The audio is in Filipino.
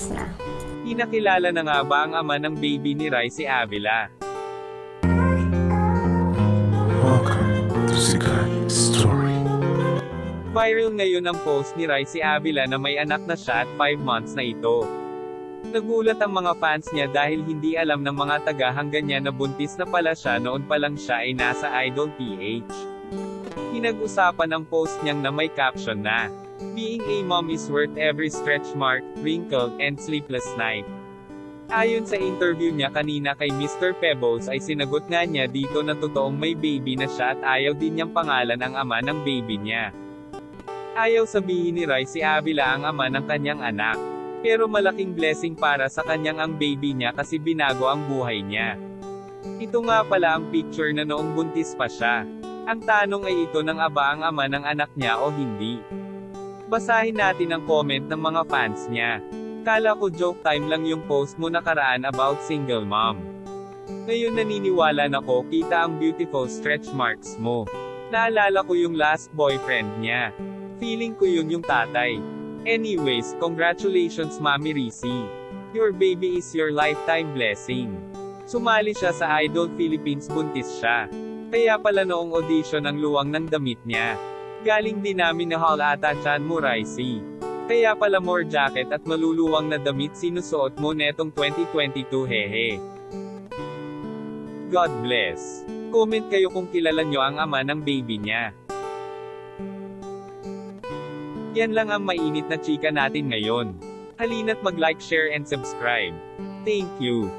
months na. Pinakilala na nga ba ang ama ng baby ni Ricey Avila? Welcome to Sikat Story. Viral ngayon ang post ni Ricey Avila na may anak na siya at 5 months na ito. Nagulat ang mga fans niya dahil hindi alam ng mga tagahanggan niya na buntis na pala siya noon pa lang siya ay nasa Idol PH. Pinag-usapan ang post niyang na may caption na, "Being a mom is worth every stretch mark, wrinkle, and sleepless night." Ayon sa interview niya kanina kay Mr. Pebbles ay sinagot nga niya dito na totoong may baby na siya at ayaw din niyang pangalan ang ama ng baby niya. Ayaw sabihin ni Ricey Avila ang ama ng kanyang anak. Pero malaking blessing para sa kanyang ang baby niya kasi binago ang buhay niya. Ito nga pala ang picture na noong buntis pa siya. Ang tanong ay ito ng aba ang ama ng anak niya o hindi. Basahin natin ang comment ng mga fans niya. Kala ko joke time lang yung post mo nakaraan about single mom. Ngayon naniniwala na ko kita ang beautiful stretch marks mo. Naalala ko yung last boyfriend niya. Feeling ko yun yung tatay. Anyways, congratulations Mami Ricey. Your baby is your lifetime blessing. Sumali siya sa Idol Philippines, buntis siya. Kaya pala noong audition ang luwang ng damit niya. Galing din namin na haul ata chan mo Ricey. Kaya pala more jacket at maluluwang na damit sinusuot mo netong 2022 hehe. God bless. Comment kayo kung kilala nyo ang ama ng baby niya. Yan lang ang mainit na chika natin ngayon. Halina't mag-like, share and subscribe. Thank you.